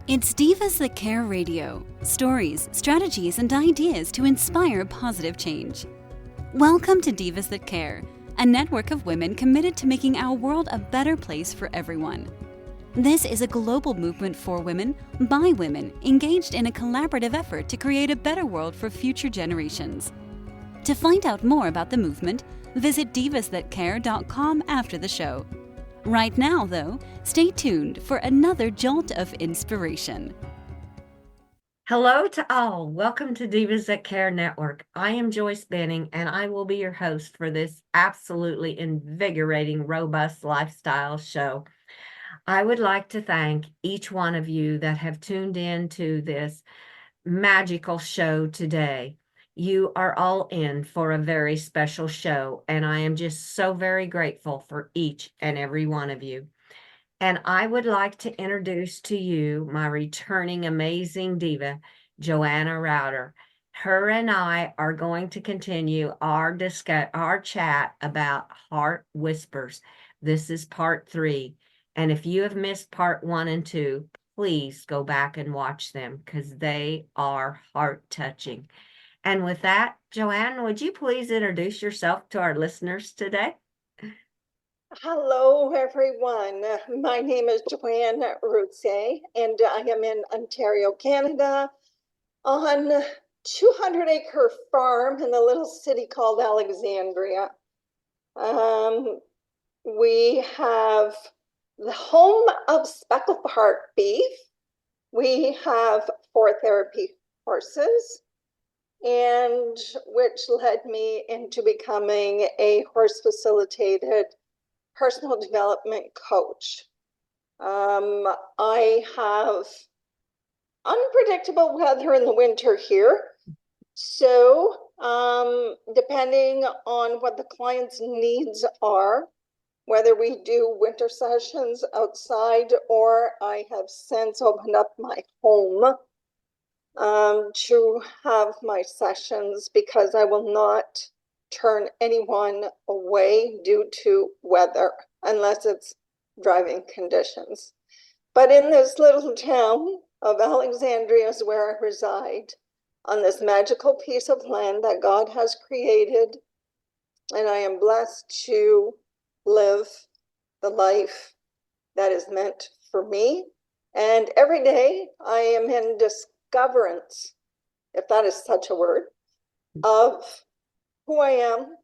It's Divas That Care Radio. Stories, strategies, and ideas to inspire positive change. Welcome to Divas That Care, a network of women committed to making our world a better place for everyone. This is a global movement for women, by women, engaged in a collaborative effort to create a better world for future generations. To find out more about the movement, visit divasthatcare.com after the show. Right now, though, stay tuned for another jolt of inspiration. Hello to all. Welcome to Divas That Care Network. I am Joyce Benning, and I will be your host for this absolutely invigorating, robust lifestyle show. I would like to thank each one of you that have tuned in to this magical show today. You are all in for a very special show, and I am just so very grateful for each and every one of you. And I would like to introduce to you my returning amazing diva, Joanna Router. Her and I are going to continue our chat about heart whispers. This is part 3. And if you have missed part 1 and 2, please go back and watch them because they are heart-touching. And with that, Joanne, would you please introduce yourself to our listeners today? Hello, everyone. My name is Joanne Routier, and I am in Ontario, Canada, on a 200-acre farm in a little city called Alexandria. We have the home of speckled heart beef. We have 4 therapy horses, and which led me into becoming a horse-facilitated personal development coach. I have unpredictable weather in the winter here. So depending on what the client's needs are, whether we do winter sessions outside or I have since opened up my home to have my sessions because I will not turn anyone away due to weather, unless it's driving conditions. But in this little town of Alexandria is where I reside, on this magical piece of land that God has created, and I am blessed to live the life that is meant for me. And every day I am in discoverance, if that is such a word, of who I am,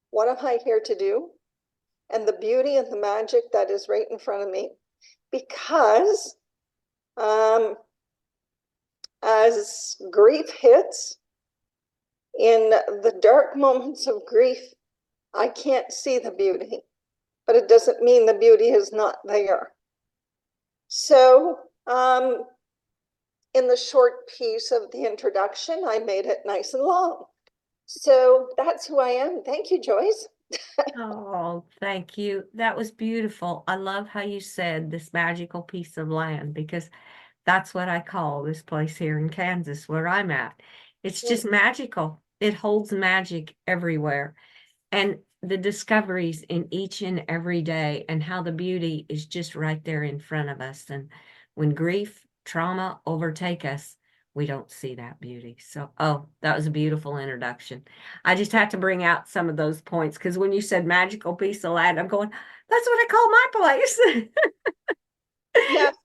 what am I here to do, and the beauty and the magic that is right in front of me. Because as grief hits, in the dark moments of grief, I can't see the beauty, but it doesn't mean the beauty is not there. So in the short piece of the introduction, I made it nice and long. So that's who I am. Thank you, Joyce. Oh, thank you. That was beautiful. I love how you said this magical piece of land, because that's what I call this place here in Kansas where I'm at. It's just magical. It holds magic everywhere. And the discoveries in each and every day, and how the beauty is just right there in front of us. And when grief, trauma overtake us, we don't see that beauty. So, that was a beautiful introduction. I just had to bring out some of those points because when you said magical piece of land, I'm going, that's what I call my place. Yes,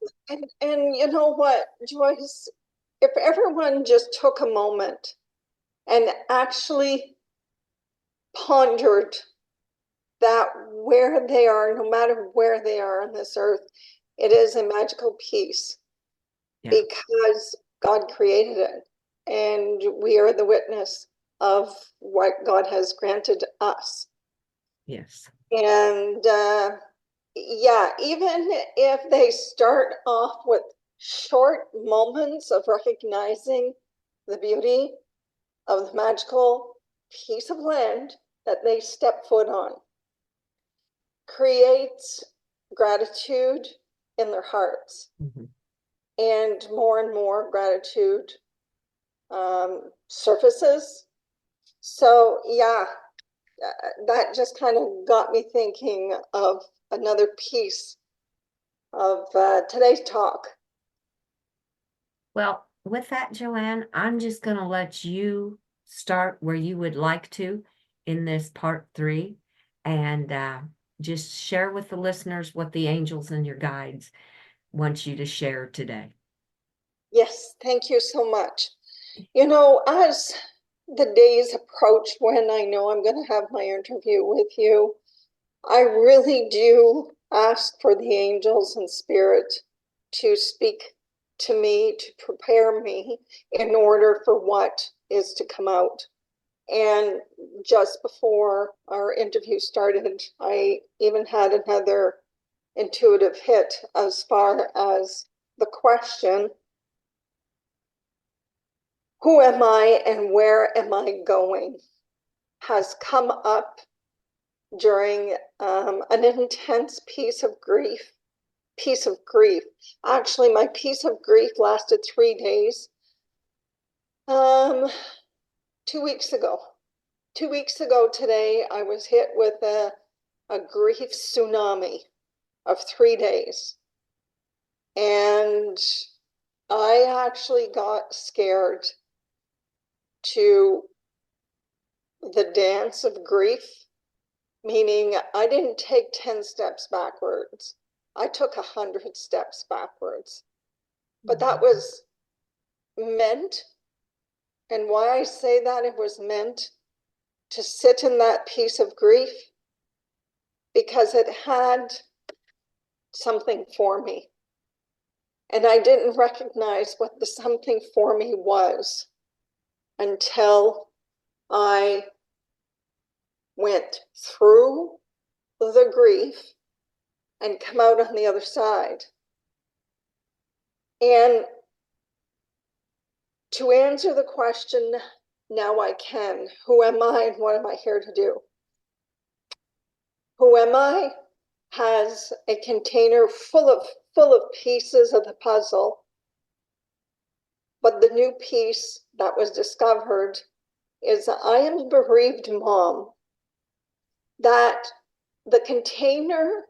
and you know what, Joyce, if everyone just took a moment and actually pondered that where they are, no matter where they are on this earth, it is a magical piece. Yeah. Because God created it, and we are the witness of what God has granted us. Yes. And yeah, even if they start off with short moments of recognizing the beauty of the magical piece of land that they step foot on, creates gratitude in their hearts. Mm-hmm. And more gratitude surfaces. So yeah, that just kind of got me thinking of another piece of today's talk. Well, with that, Joanne, I'm just going to let you start where you would like to in this part 3, and just share with the listeners what the angels and your guides want you to share today. Yes, thank you so much. You know, as the days approach when I know I'm going to have my interview with you, I really do ask for the angels and spirit to speak to me, to prepare me in order for what is to come out. And just before our interview started, I even had another intuitive hit as far as the question, who am I and where am I going, has come up during an intense piece of grief. Actually, my piece of grief lasted 3 days. 2 weeks ago. 2 weeks ago today, I was hit with a grief tsunami of 3 days. And I actually got scared to the dance of grief, meaning I didn't take 10 steps backwards. I took 100 steps backwards. But that was meant, and why I say that it was meant, to sit in that piece of grief, because it had something for me. And I didn't recognize what the something for me was until I went through the grief and come out on the other side. And to answer the question, now I can. Who am I and what am I here to do? Who am I has a container full of pieces of the puzzle. But the new piece that was discovered is I am a bereaved mom, that the container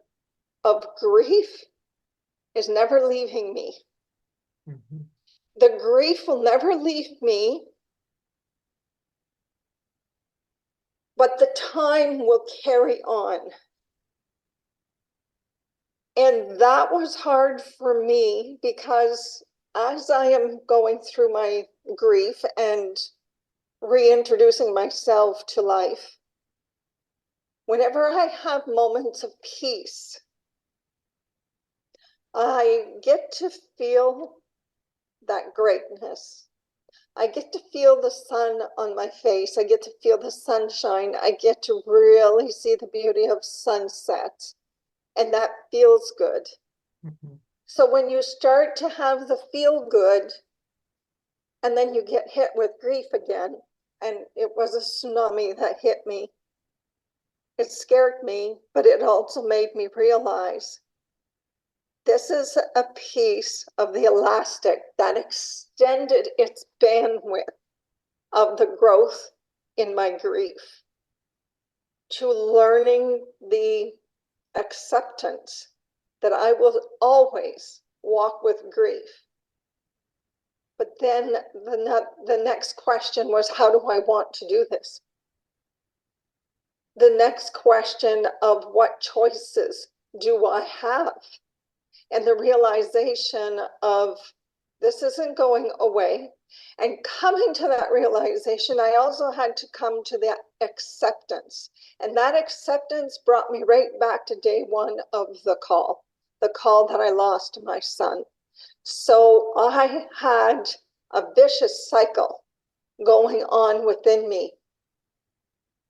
of grief is never leaving me. Mm-hmm. The grief will never leave me, but the time will carry on. And that was hard for me because as I am going through my grief and reintroducing myself to life, whenever I have moments of peace, I get to feel that greatness. I get to feel the sun on my face. I get to feel the sunshine. I get to really see the beauty of sunset. And that feels good. Mm-hmm. So when you start to have the feel good, and then you get hit with grief again, and it was a tsunami that hit me. It scared me, but it also made me realize this is a piece of the elastic that extended its bandwidth of the growth in my grief to learning the acceptance that I will always walk with grief. But then the next question was, how do I want to do this? The next question of what choices do I have? And the realization of this isn't going away. And coming to that realization, I also had to come to that acceptance. And that acceptance brought me right back to day one of the call that I lost to my son. So I had a vicious cycle going on within me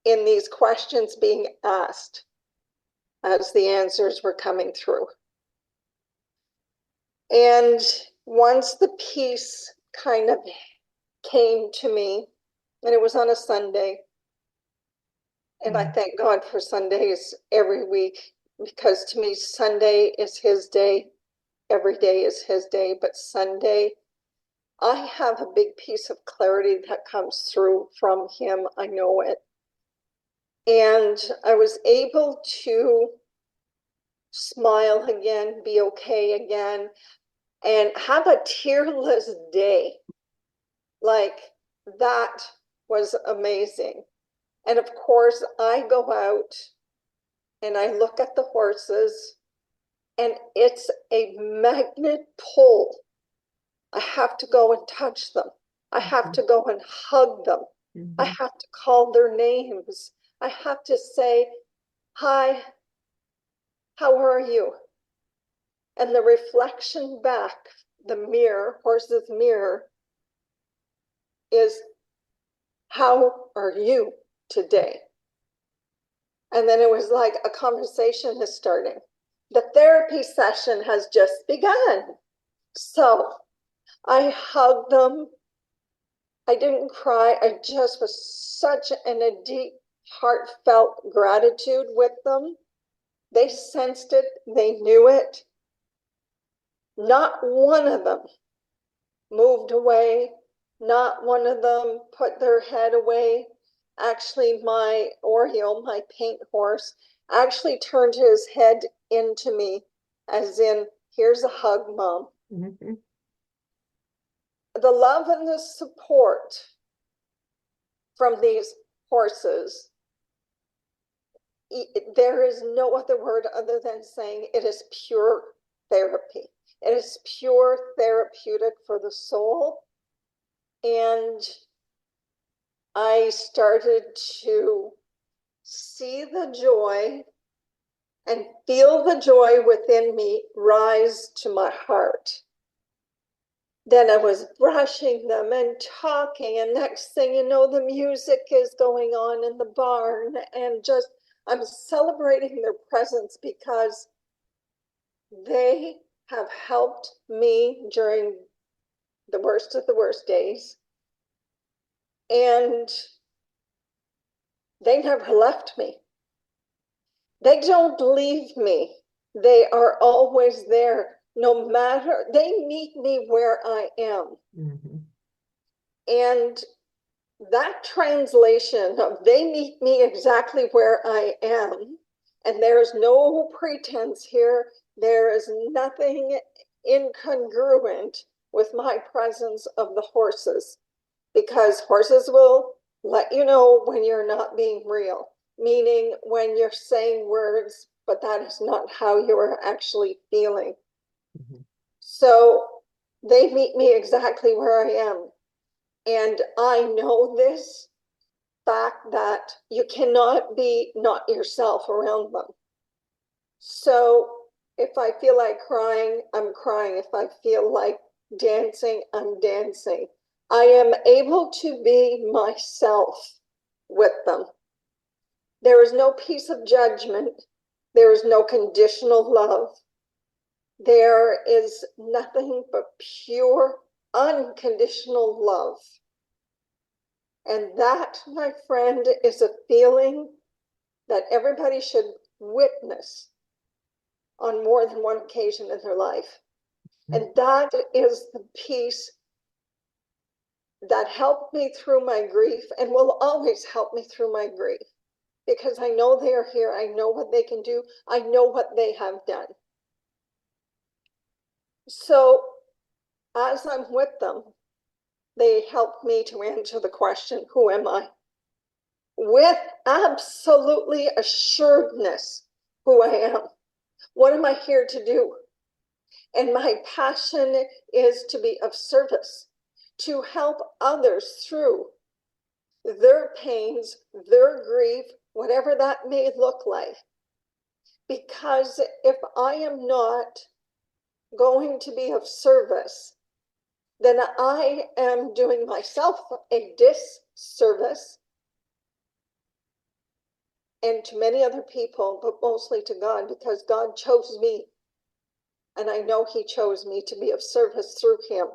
in these questions being asked as the answers were coming through. And once the peace kind of came to me, and it was on a Sunday, and I thank God for Sundays every week, because to me, Sunday is his day. Every day is his day, but Sunday, I have a big piece of clarity that comes through from him. I know it. And I was able to smile again, be okay again. and have a tearless day. Like, that was amazing. And of course, I go out and I look at the horses, and it's a magnet pull. I have to go and touch them. I have to go and hug them. I have to call their names. I have to say, hi, how are you? And the reflection back, the mirror, horse's mirror, is, how are you today? And then it was like a conversation is starting. The therapy session has just begun. So I hugged them. I didn't cry. I just was such in a deep, heartfelt gratitude with them. They sensed it. They knew it. Not one of them moved away. Not one of them put their head away. Actually, my Oreo, my paint horse, actually turned his head into me, as in, here's a hug, Mom. The love and the support from these horses, there is no other word other than saying it is pure therapy. It is pure therapeutic for the soul. And I started to see the joy and feel the joy within me rise to my heart. Then I was brushing them and talking, and next thing you know, the music is going on in the barn, and just, I'm celebrating their presence because they have helped me during the worst of the worst days. And they never left me. They don't leave me. They are always there. No matter, they meet me where I am. And that translation of they meet me exactly where I am, and there's no pretense here, there is nothing incongruent with my presence of the horses, because horses will let you know when you're not being real, meaning when you're saying words, but that is not how you are actually feeling. So they meet me exactly where I am. And I know this fact that you cannot be not yourself around them. So if I feel like crying, I'm crying. If I feel like dancing, I'm dancing. I am able to be myself with them. There is no piece of judgment. There is no conditional love. There is nothing but pure, unconditional love. And that, my friend, is a feeling that everybody should witness on more than one occasion in their life. And that is the piece that helped me through my grief and will always help me through my grief, because I know they are here. I know what they can do. I know what they have done. So as I'm with them, they help me to answer the question, who am I? With absolutely assuredness, who I am. What am I here to do? And my passion is to be of service, to help others through their pains, their grief, whatever that may look like. Because if I am not going to be of service, then I am doing myself a disservice, and to many other people, but mostly to God, because God chose me. And I know he chose me to be of service through him.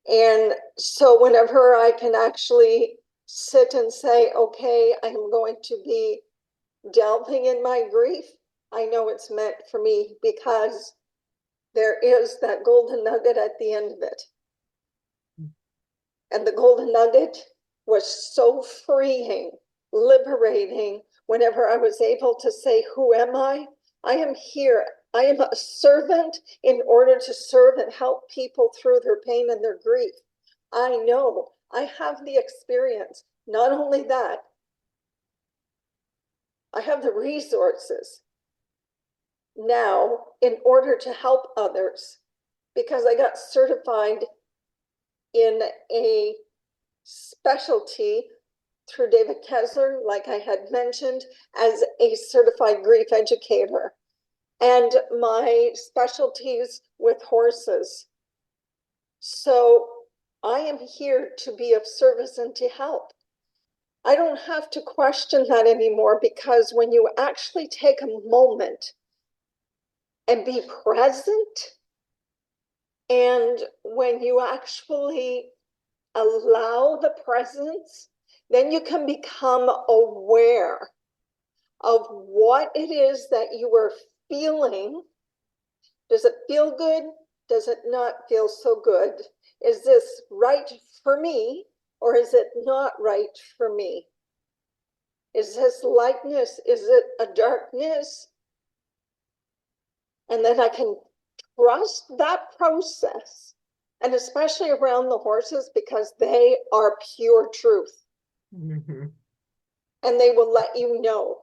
And so whenever I can actually sit and say, okay, I'm going to be delving in my grief, I know it's meant for me, because there is that golden nugget at the end of it. And the golden nugget was so freeing, liberating, whenever I was able to say, who am I? I am here I am a servant in order to serve and help people through their pain and their grief. I know, I have the experience. Not only that, I have the resources now in order to help others, because I got certified in a specialty through David Kessler, like I had mentioned, as a certified grief educator. And my specialties with horses. So I am here to be of service and to help. I don't have to question that anymore, because when you actually take a moment and be present, and when you actually allow the presence, then you can become aware of what it is that you are feeling. Does it feel good? Does it not feel so good? Is this right for me, or is it not right for me? Is this lightness? Is it a darkness? And then I can trust that process, and especially around the horses, because they are pure truth. Mm-hmm. And they will let you know.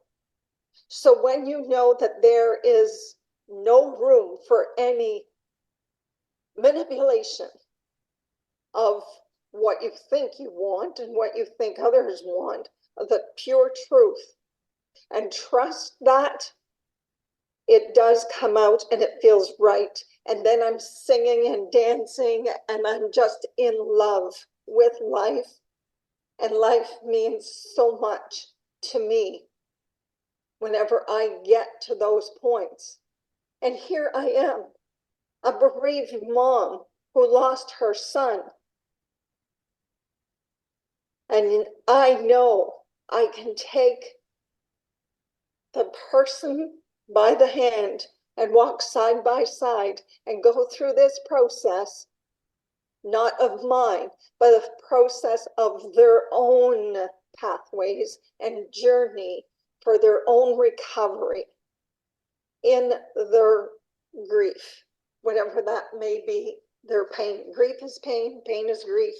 So when you know that there is no room for any manipulation of what you think you want and what you think others want, the pure truth, and trust that it does come out and it feels right. And then I'm singing and dancing, and I'm just in love with life. And life means so much to me whenever I get to those points. And here I am, a bereaved mom who lost her son. And I know I can take the person by the hand and walk side by side and go through this process, not of mine, but a process of their own pathways and journey for their own recovery in their grief, whatever that may be, their pain. Grief is pain, pain is grief.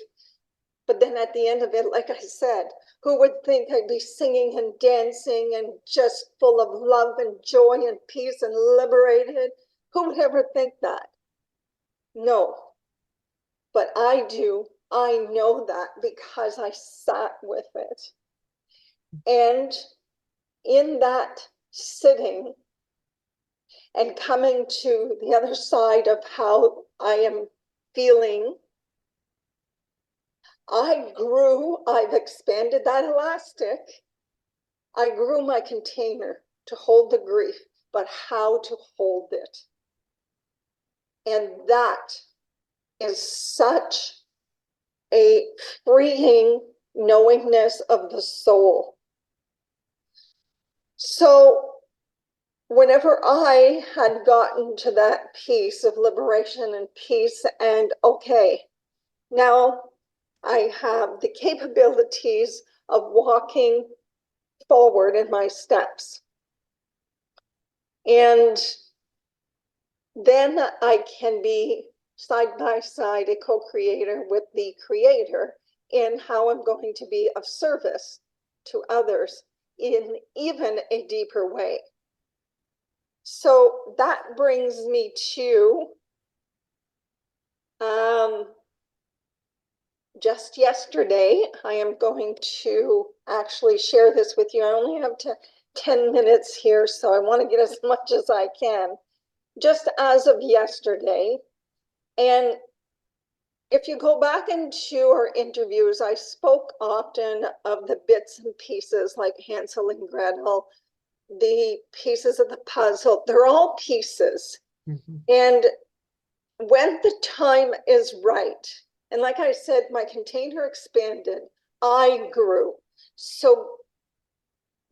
But then at the end of it, like I said, who would think I'd be singing and dancing and just full of love and joy and peace and liberated? Who would ever think that? No. But I do. I know that because I sat with it. And in that sitting and coming to the other side of how I am feeling, I've expanded that elastic. I grew my container to hold the grief, but how to hold it. And that is such a freeing knowingness of the soul. So whenever I had gotten to that piece of liberation and peace, and okay, now I have the capabilities of walking forward in my steps. And then I can be side by side a co-creator with the creator in how I'm going to be of service to others in even a deeper way. So that brings me to just yesterday. I am going to actually share this with you. I only have 10 minutes here, so I want to get as much as I can. Just as of yesterday, and if you go back into our interviews, I spoke often of the bits and pieces like Hansel and Gretel, the pieces of the puzzle. They're all pieces. Mm-hmm. And when the time is right, and like I said, my container expanded, I grew. So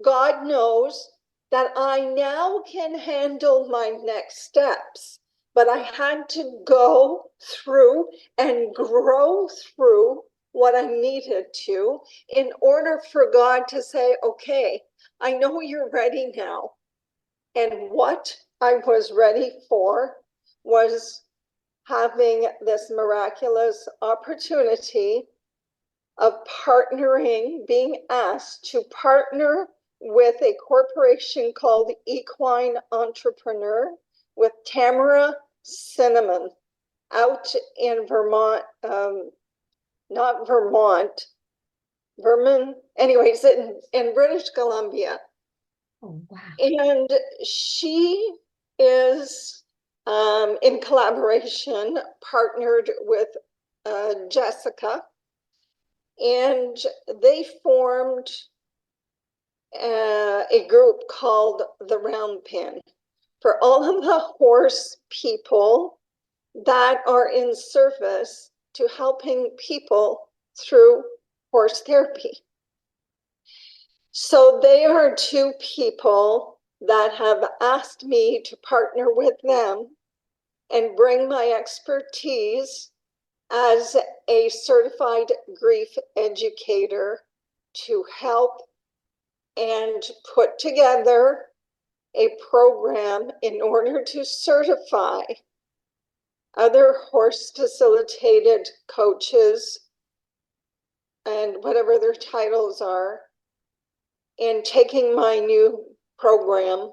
God knows that I now can handle my next steps, but I had to go through and grow through what I needed to in order for God to say, okay, I know you're ready now. And what I was ready for was having this miraculous opportunity of partnering, being asked to partner with a corporation called Equine Entrepreneur with Tamara Cinnamon out in Vermont, not Vermont, Vermont, anyways, in British Columbia. Oh, wow. And she is in collaboration partnered with Jessica, and they formed a group called the Round Pin for all of the horse people that are in service to helping people through horse therapy. So they are two people that have asked me to partner with them and bring my expertise as a certified grief educator to help and put together a program in order to certify other horse facilitated coaches and whatever their titles are, and taking my new program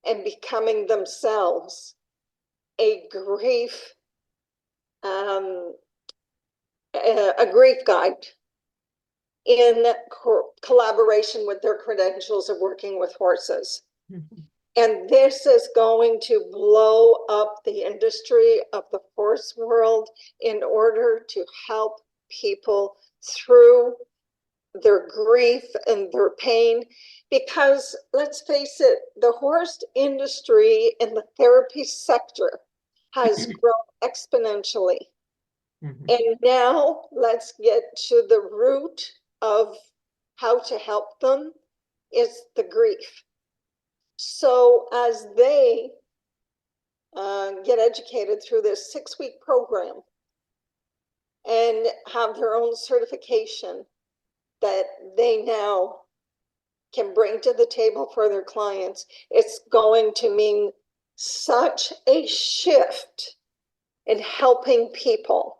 and becoming themselves a grief guide in collaboration with their credentials of working with horses. Mm-hmm. And this is going to blow up the industry of the horse world in order to help people through their grief and their pain. Because let's face it, the horse industry in the therapy sector has grown exponentially. Mm-hmm. And now let's get to the root of how to help them is the grief. So as they get educated through this 6-week program and have their own certification that they now can bring to the table for their clients, it's going to mean such a shift in helping people.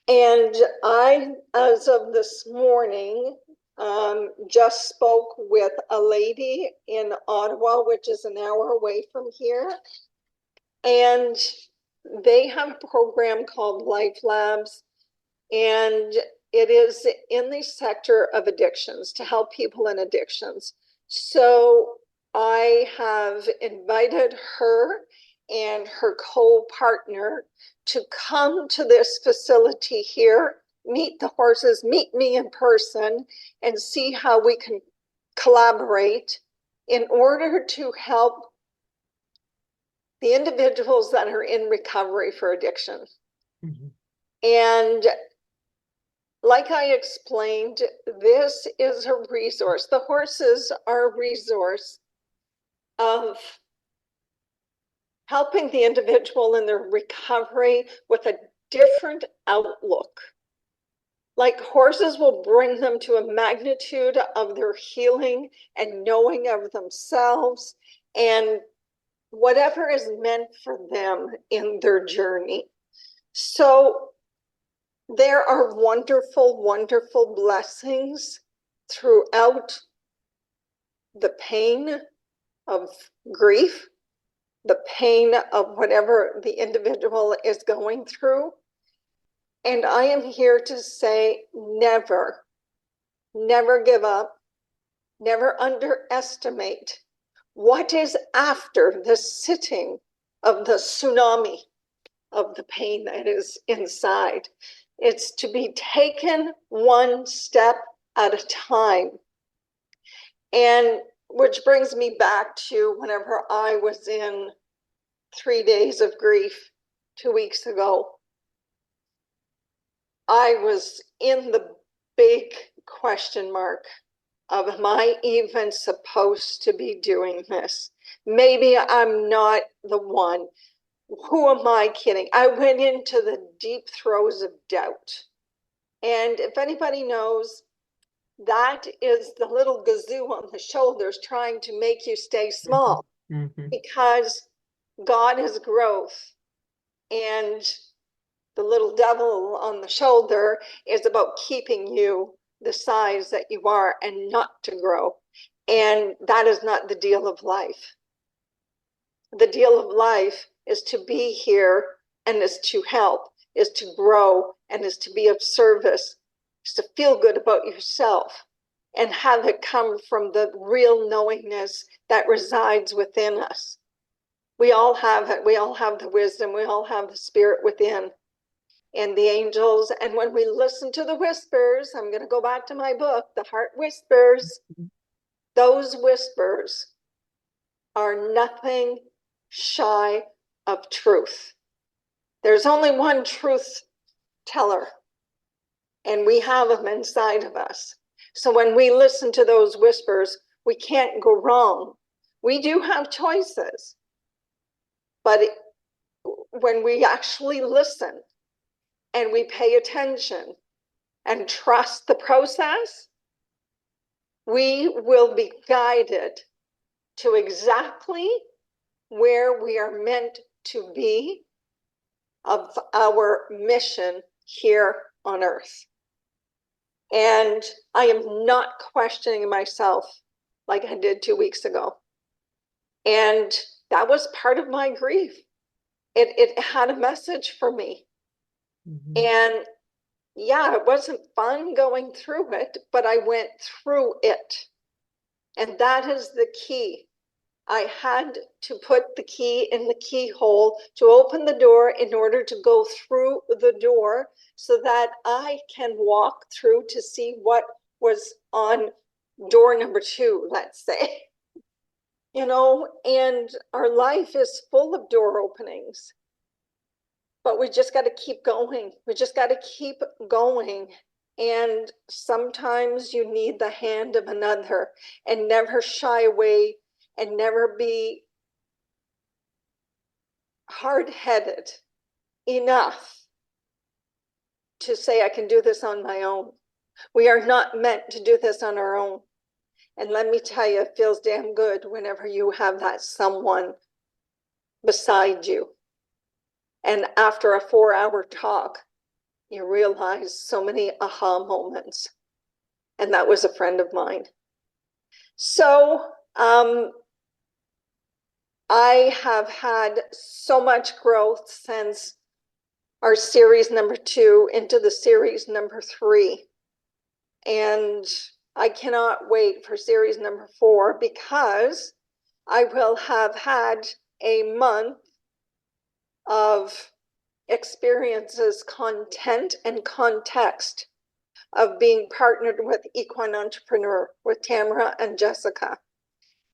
And I, as of this morning, just spoke with a lady in Ottawa, which is an hour away from here. And they have a program called Life Labs. And it is in the sector of addictions to help people in addictions. So I have invited her and her co-partner to come to this facility here, meet the horses, meet me in person, and see how we can collaborate in order to help the individuals that are in recovery for addiction. Mm-hmm. And like I explained, this is a resource. The horses are a resource of helping the individual in their recovery with a different outlook. Like horses will bring them to a magnitude of their healing and knowing of themselves and whatever is meant for them in their journey. So there are wonderful, wonderful blessings throughout the pain of grief, the pain of whatever the individual is going through. And I am here to say never, never give up, never underestimate what is after the sitting of the tsunami of the pain that is inside. It's to be taken one step at a time. And which brings me back to whenever I was in 3 days of grief 2 weeks ago. I was in the big question mark of, am I even supposed to be doing this? Maybe I'm not the one. Who am I kidding? I went into the deep throes of doubt. And if anybody knows, that is the little gazoo on the shoulders trying to make you stay small. Mm-hmm. Because God is growth, and the little devil on the shoulder is about keeping you the size that you are and not to grow. And that is not the deal of life. The deal of life is to be here and is to help, is to grow, and is to be of service, is to feel good about yourself and have it come from the real knowingness that resides within us. We all have it. We all have the wisdom. We all have the spirit within, and the angels. And when we listen to the whispers, I'm going to go back to my book, The Heart Whispers. Those whispers are nothing shy of truth. There's only one truth teller, and we have them inside of us. So when we listen to those whispers, we can't go wrong. We do have choices, but when we actually listen and we pay attention and trust the process, we will be guided to exactly where we are meant to be of our mission here on earth. And I am not questioning myself like I did 2 weeks ago. And that was part of my grief. It had a message for me. Mhm. And yeah, it wasn't fun going through it, but I went through it. And that is the key. I had to put the key in the keyhole to open the door in order to go through the door so that I can walk through to see what was on door number 2, let's say. You know, and our life is full of door openings, but we just got to keep going. We just got to keep going. And sometimes you need the hand of another, and never shy away and never be hard-headed enough to say, I can do this on my own. We are not meant to do this on our own. And let me tell you, it feels damn good whenever you have that someone beside you. And after a 4-hour talk, you realize so many aha moments. And that was a friend of mine. So I have had so much growth since our series number 2 into the series number 3. And I cannot wait for series number 4, because I will have had a month of experiences, content, and context of being partnered with Equine Entrepreneur, with Tamara and Jessica,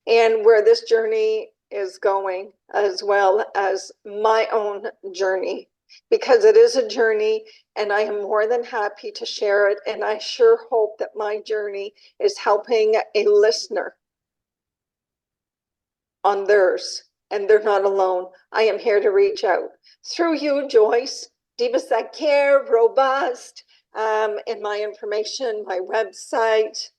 and where this journey is going, as well as my own journey, because it is a journey, and I am more than happy to share it. And I sure hope that my journey is helping a listener on theirs, and they're not alone. I am here to reach out through you, Joyce, Divas That Care, Robust, and my information, my website.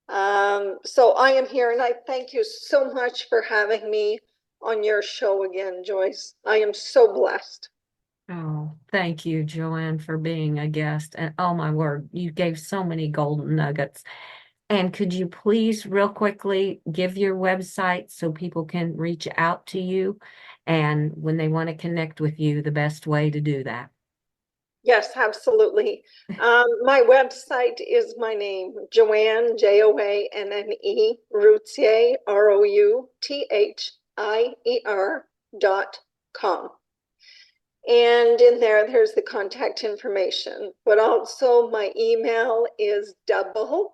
So I am here, and I thank you so much for having me on your show again, Joyce. I am so blessed. Oh, thank you, Joanne, for being a guest. And oh my word, you gave so many golden nuggets. And could you please real quickly give your website so people can reach out to you, and when they want to connect with you, the best way to do that? Yes, absolutely. My website is my name, Joanne, Joanne, Routier, Routhier.com. And in there, there's the contact information. But also my email is DOUBLE,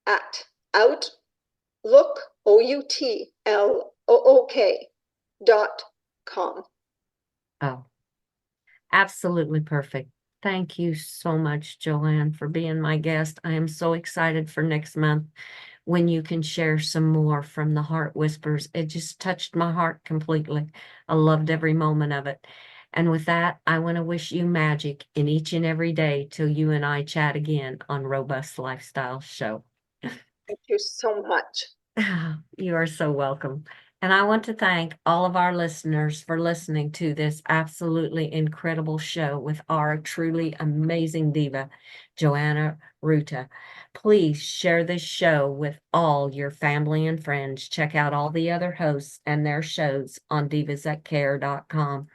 at outlook.com. Oh, absolutely perfect. Thank you so much, Joanne, for being my guest. I am so excited for next month when you can share some more from the Heart Whispers. It just touched my heart completely. I loved every moment of it. And with that, I want to wish you magic in each and every day till you and I chat again on Robust Lifestyle Show. Thank you so much. You are so welcome. And I want to thank all of our listeners for listening to this absolutely incredible show with our truly amazing diva, Joanna Ruta. Please share this show with all your family and friends. Check out all the other hosts and their shows on divasthatcare.com.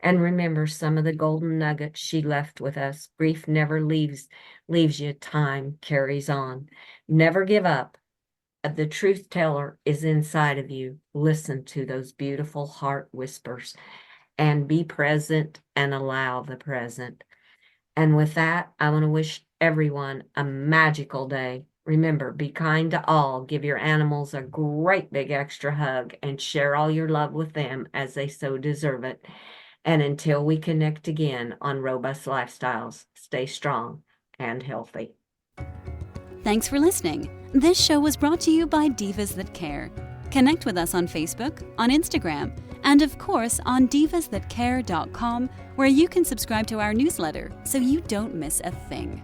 And remember some of the golden nuggets she left with us. Grief never leaves you. Time carries on. Never give up. The truth teller is inside of you. Listen to those beautiful heart whispers and be present and allow the present. And with that, I want to wish everyone a magical day. Remember, be kind to all. Give your animals a great big extra hug and share all your love with them as they so deserve it. And until we connect again on Robust Lifestyles, stay strong and healthy. Thanks for listening. This show was brought to you by Divas That Care. Connect with us on Facebook, on Instagram, and of course on divasthatcare.com, where you can subscribe to our newsletter so you don't miss a thing.